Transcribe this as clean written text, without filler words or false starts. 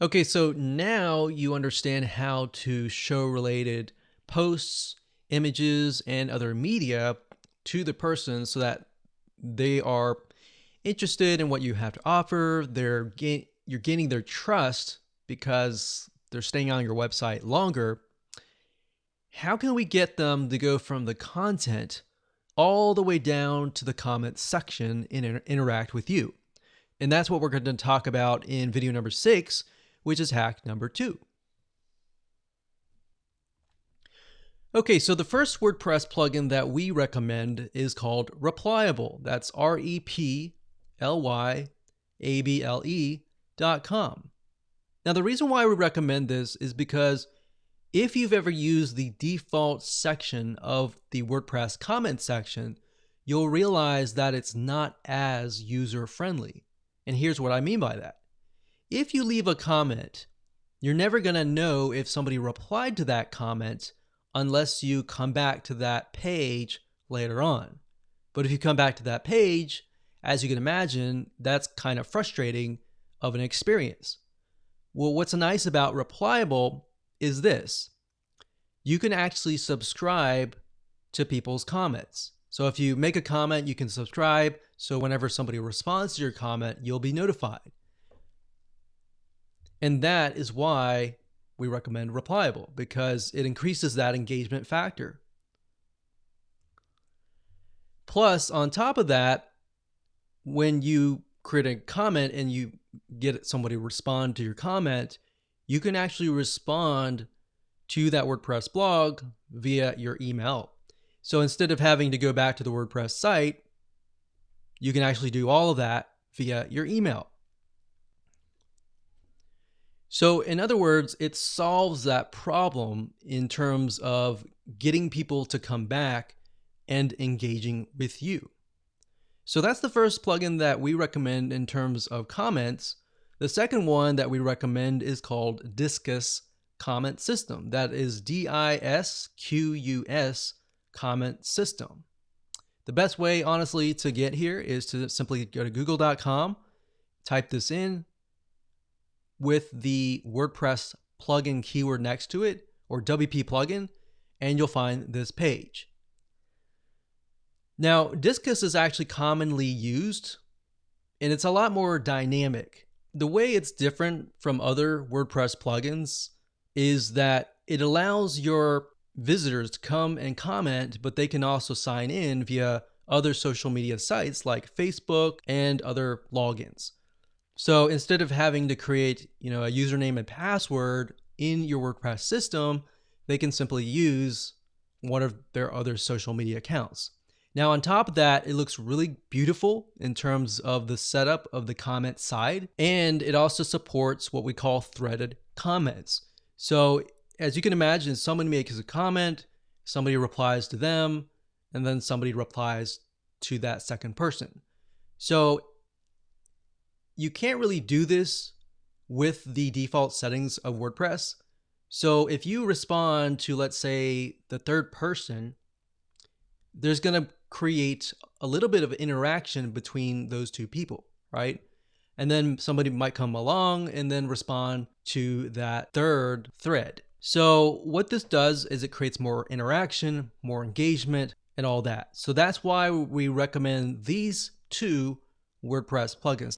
Okay, so now you understand how to show related posts, images, and other media to the person so that they are interested in what you have to offer. You're gaining their trust because they're staying on your website longer. How can we get them to go from the content all the way down to the comments section and interact with you? And that's what we're going to talk about in video number 6, which is hack number 2. Okay, so the first WordPress plugin that we recommend is called Replyable. That's REPLYABLE.com. Now, the reason why we recommend this is because if you've ever used the default section of the WordPress comment section, you'll realize that it's not as user-friendly. And here's what I mean by that. If you leave a comment, you're never going to know if somebody replied to that comment unless you come back to that page later on. But if you come back to that page, as you can imagine, that's kind of frustrating of an experience. Well, what's nice about Replyable is this. You can actually subscribe to people's comments. So if you make a comment, you can subscribe. So whenever somebody responds to your comment, you'll be notified. And that is why we recommend Replyable, because it increases that engagement factor. Plus, on top of that, when you create a comment and you get somebody to respond to your comment, you can actually respond to that WordPress blog via your email. So instead of having to go back to the WordPress site, you can actually do all of that via your email. So in other words, it solves that problem in terms of getting people to come back and engaging with you. So that's the first plugin that we recommend in terms of comments. The second one that we recommend is called Disqus Comment System. That is DISQUS Comment System. The best way, honestly, to get here is to simply go to google.com, type this in with the WordPress plugin keyword next to it, or WP plugin, and you'll find this page. Now, Disqus is actually commonly used, and it's a lot more dynamic. The way it's different from other WordPress plugins is that it allows your visitors to come and comment, but they can also sign in via other social media sites like Facebook and other logins. So instead of having to create, a username and password in your WordPress system, they can simply use one of their other social media accounts. Now, on top of that, it looks really beautiful in terms of the setup of the comment side, and it also supports what we call threaded comments. So as you can imagine, somebody makes a comment, somebody replies to them, and then somebody replies to that second person. So you can't really do this with the default settings of WordPress. So if you respond to, let's say, the third person, there's going to create a little bit of interaction between those two people, right? And then somebody might come along and then respond to that third thread. So what this does is it creates more interaction, more engagement, and all that. So that's why we recommend these two WordPress plugins.